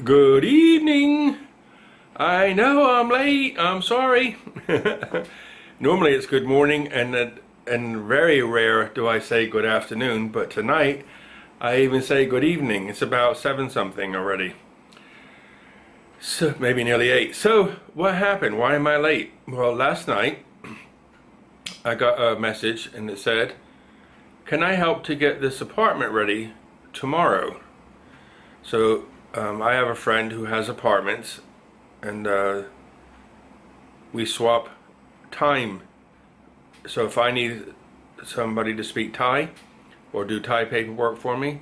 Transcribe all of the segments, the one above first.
Good evening. I know I'm late. I'm sorry. Normally it's good morning, and very rare do I say good afternoon, but tonight I even say good evening. It's about 7 something already. So maybe nearly 8. So what happened? Why am I late? Well, last night I got a message and it said, "Can I help to get this apartment ready tomorrow?" So I have a friend who has apartments, and we swap time. So if I need somebody to speak Thai or do Thai paperwork for me,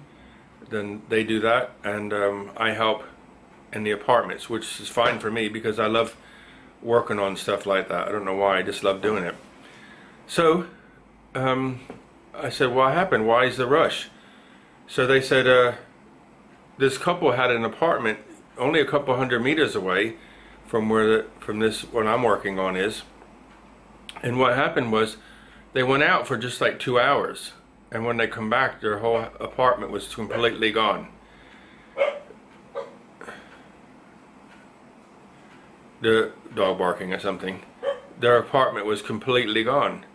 then they do that, and I help in the apartments, which is fine for me because I love working on stuff like that. I don't know why, I just love doing it. So I said, what happened? Why is the rush? So they said this couple had an apartment only a couple hundred meters away from where this what I'm working on is, and what happened was they went out for just like 2 hours, and when they come back their whole apartment was completely gone. The dog barking or something. Their apartment was completely gone.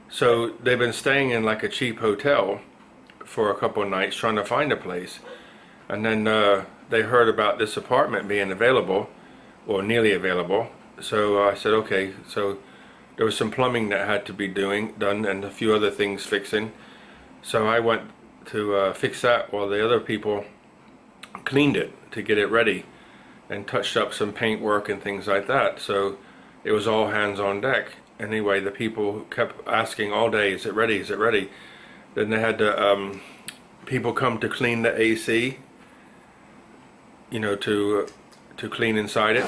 So they've been staying in like a cheap hotel for a couple of nights trying to find a place, and then they heard about this apartment being available, or nearly available. So I said, okay. So there was some plumbing that had to be done and a few other things fixing. So I went to fix that while the other people cleaned it to get it ready and touched up some paint work and things like that. So it was all hands on deck. Anyway, the people kept asking all day, is it ready, is it ready? Then they had to, people come to clean the AC, you know, to clean inside it.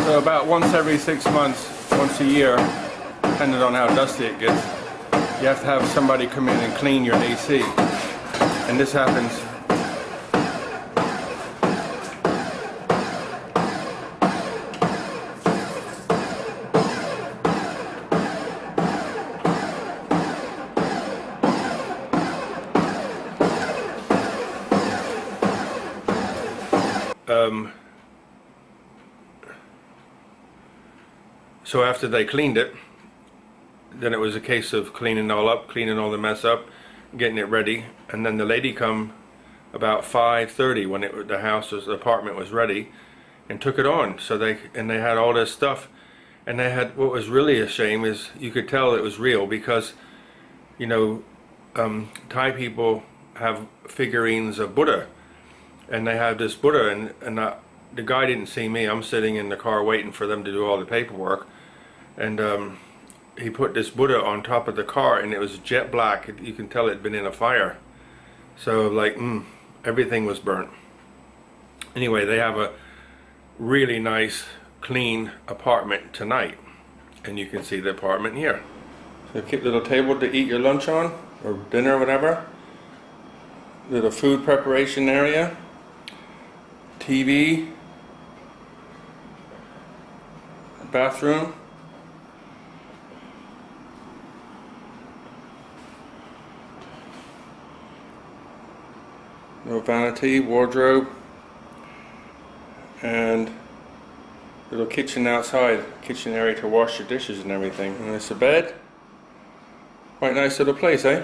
So about once every 6 months, once a year, depending on how dusty it gets, you have to have somebody come in and clean your AC. And this happens so after they cleaned it, then it was a case of cleaning all up, cleaning all the mess up, getting it ready, and then the lady come about 5:30 when the apartment was ready, and took it on. So they had all this stuff, and they had, what was really a shame is you could tell it was real because, you know, Thai people have figurines of Buddha, and they have this Buddha, and the guy didn't see me. I'm sitting in the car waiting for them to do all the paperwork, and he put this Buddha on top of the car, and it was jet black. You can tell it had been in a fire. So like, everything was burnt. Anyway, they have a really nice, clean apartment tonight, and you can see the apartment here. So a cute little table to eat your lunch on, or dinner, or whatever. Little food preparation area. TV. Bathroom. No vanity, wardrobe, and little kitchen outside, kitchen area to wash your dishes and everything. And it's a bed. Quite nice little place, eh?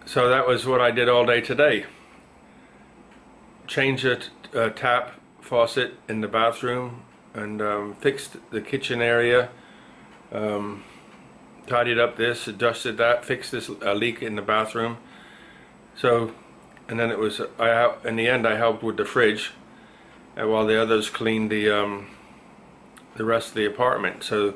So that was what I did all day today. Changed the tap faucet in the bathroom, and fixed the kitchen area, tidied up this, adjusted that, fixed this leak in the bathroom. So, and then it was, in the end I helped with the fridge, while the others cleaned the rest of the apartment. So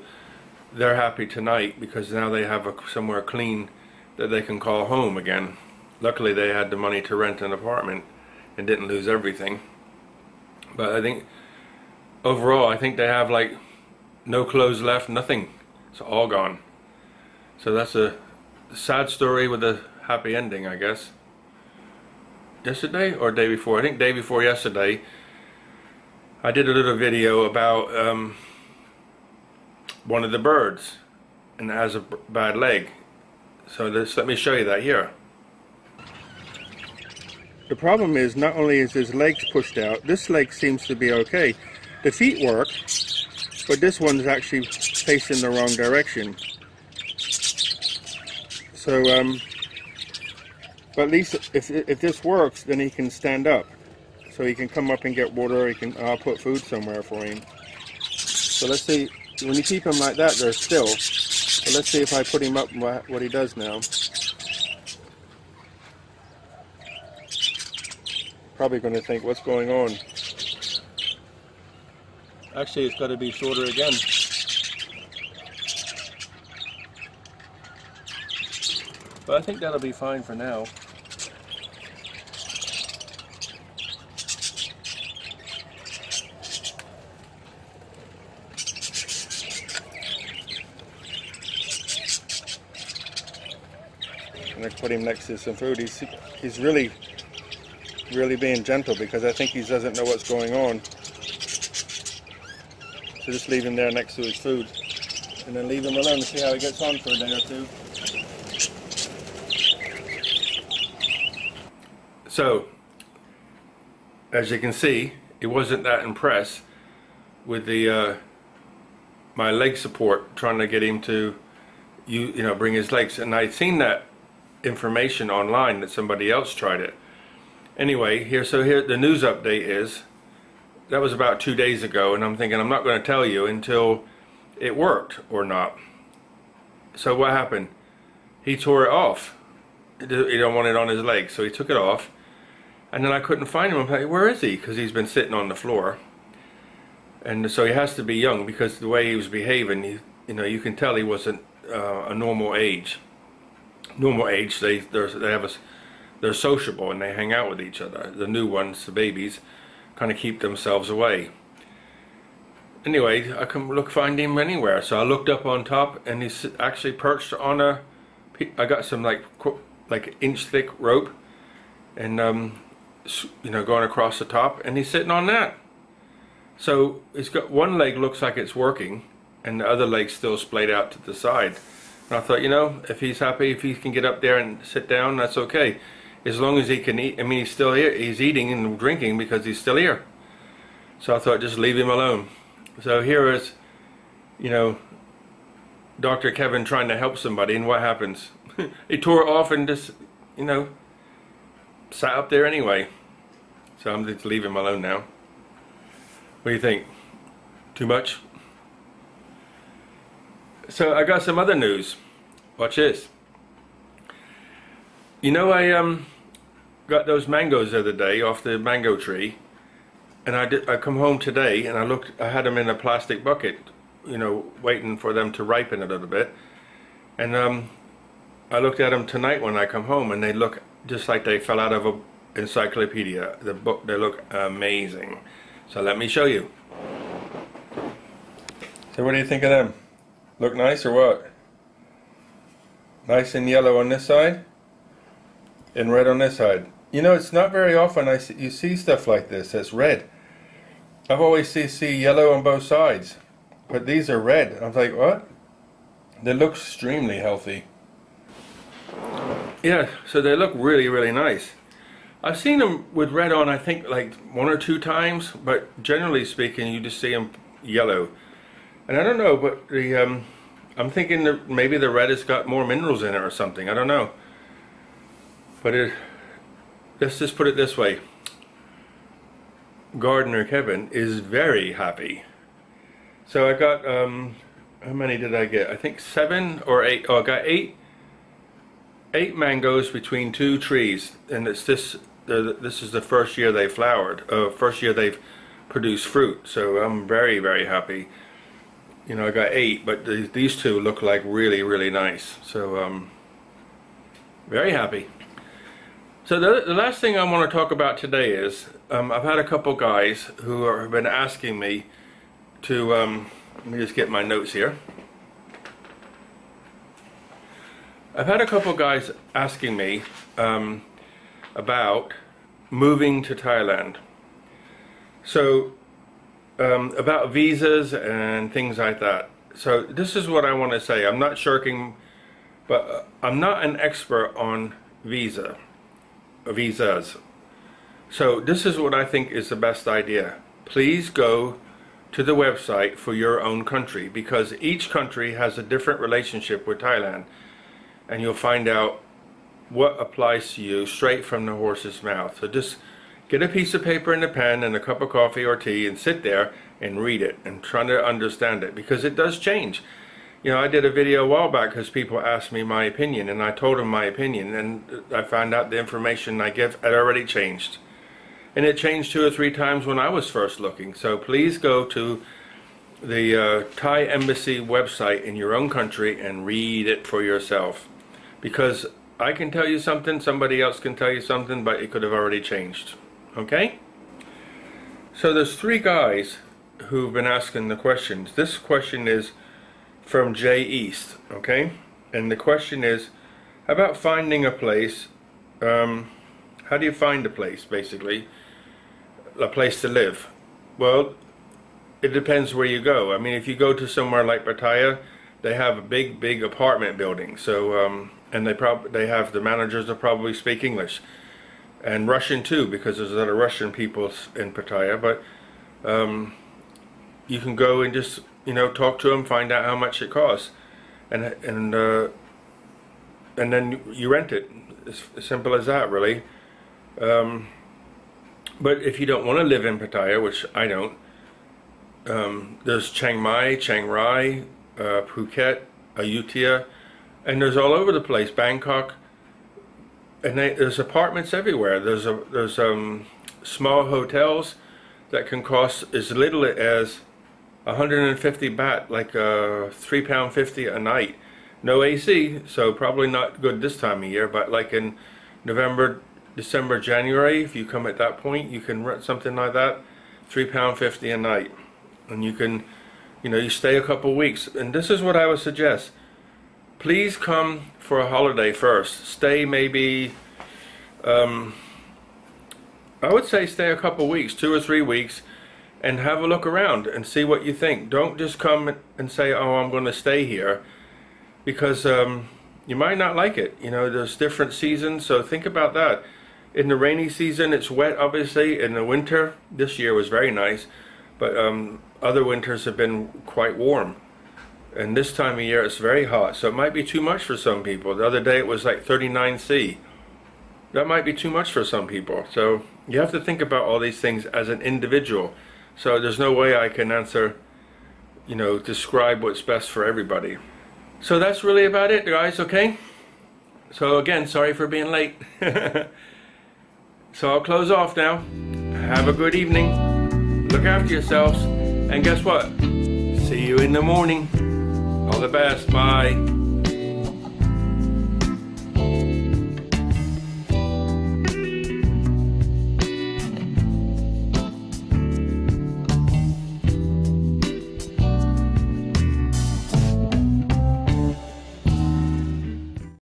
they're happy tonight because now they have somewhere clean that they can call home again. Luckily they had the money to rent an apartment and didn't lose everything. But I think overall, I think they have like no clothes left, nothing. It's all gone. So that's a sad story with a happy ending, I guess. Yesterday or day before? I think day before yesterday, I did a little video about one of the birds, and it has a bad leg. So let me show you that here. The problem is, not only is his legs pushed out, this leg seems to be okay. The feet work, but this one's actually facing the wrong direction. So, but at least if this works, then he can stand up. So he can come up and get water. I'll put food somewhere for him. So let's see. When you keep him like that, they're still. So let's see if I put him up, what he does now. Probably going to think, what's going on? Actually, it's got to be shorter again. But I think that'll be fine for now. I'm going to put him next to some food. He's really being gentle, because I think he doesn't know what's going on. So just leave him there next to his food, and then leave him alone and see how he gets on for a day or two. So, as you can see, he wasn't that impressed with the my leg support, trying to get him to bring his legs. And I'd seen that information online that somebody else tried it. Anyway, here the news update is, that was about 2 days ago, and I'm thinking I'm not going to tell you until it worked or not. So what happened? He tore it off. He don't want it on his leg, so he took it off, and then I couldn't find him. I'm like, where is he? Because he's been sitting on the floor, and so he has to be young, because the way he was behaving, you can tell he wasn't a normal age. Normal age, they're sociable and they hang out with each other. The new ones, the babies, kind of keep themselves away. Anyway, I couldn't find him anywhere, so I looked up on top, and he's actually perched on I got some like inch thick rope, and going across the top, and he's sitting on that. So he's got one leg looks like it's working, and the other leg's still splayed out to the side. And I thought, if he's happy, if he can get up there and sit down, that's okay. As long as he can eat. I mean, he's still here. He's eating and drinking because he's still here. So I thought, just leave him alone. So here is, Dr. Kevin trying to help somebody, and what happens? He tore it off and just, sat up there anyway. So I'm just leave him alone now. What do you think? Too much? So I got some other news. Watch this. I got those mangoes the other day off the mango tree, and I come home today, and I had them in a plastic bucket, waiting for them to ripen a little bit, and I looked at them tonight when I come home, and they look just like they fell out of an encyclopedia. The book, they look amazing. So let me show you. So what do you think of them? Look nice or what? Nice and yellow on this side, and red on this side. It's not very often you see stuff like this that's red. I've always see yellow on both sides, but these are red. I was like, what? They look extremely healthy. Yeah, so they look really, really nice. I've seen them with red on, I think, like 1 or 2 times, but generally speaking, you just see them yellow. And I don't know, but I'm thinking that maybe the red has got more minerals in it or something. I don't know. But let's just put it this way. Gardener Kevin is very happy. So I got, how many did I get? I think 7 or 8. Oh, I got 8 mangoes between 2 trees. And this is the first year they flowered. First year they've produced fruit. So I'm very, very happy. I got 8, but these 2 look like really, really nice. So very happy. So the last thing I want to talk about today is I've had a couple guys who have been asking me to let me just get my notes here. I've had a couple guys asking me about moving to Thailand. So about visas and things like that. So this is what I want to say. I'm not shirking, but I'm not an expert on visas. So this is what I think is the best idea. Please go to the website for your own country, because each country has a different relationship with Thailand, and you'll find out what applies to you straight from the horse's mouth. So just get a piece of paper and a pen and a cup of coffee or tea and sit there and read it and try to understand it, because it does change. You know, I did a video a while back because people asked me my opinion, and I told them my opinion, and I found out the information I give had already changed. And it changed 2 or 3 times when I was first looking. So please go to the Thai Embassy website in your own country and read it for yourself. Because I can tell you something, somebody else can tell you something, but it could have already changed. Okay? So there's 3 guys who've been asking the questions. This question is from Jay East, okay? And the question is, how about finding a place? How do you find a place, basically? A place to live? Well, it depends where you go. I mean, if you go to somewhere like Pattaya, they have a big apartment building. So, and they have, the managers will probably speak English. And Russian too, because there's a lot of Russian people in Pattaya. But you can go and just, you know, talk to them, find out how much it costs, and then you rent it. It's as simple as that, really. But if you don't want to live in Pattaya, which I don't, there's Chiang Mai, Chiang Rai, Phuket, Ayutthaya, and there's all over the place, Bangkok, and there's apartments everywhere. There's small hotels that can cost as little as 150 baht, like £3.50 a night. No AC, so probably not good this time of year, but like in November, December, January, if you come at that point, you can rent something like that, £3.50 a night. And you can, you know, you stay a couple weeks. And this is what I would suggest. Please come for a holiday first. Stay maybe, I would say stay a couple weeks, 2 or 3 weeks, and have a look around and see what you think. Don't just come and say, oh, I'm going to stay here, because you might not like it. You know, there's different seasons, so think about that. In the rainy season, it's wet, obviously. In the winter, this year was very nice, but other winters have been quite warm. And this time of year, it's very hot, so it might be too much for some people. The other day, it was like 39°C. That might be too much for some people. So you have to think about all these things as an individual. So there's no way I can answer, you know, describe what's best for everybody. So that's really about it, guys, okay? So again, sorry for being late. So I'll close off now. Have a good evening. Look after yourselves. And guess what? See you in the morning. All the best. Bye.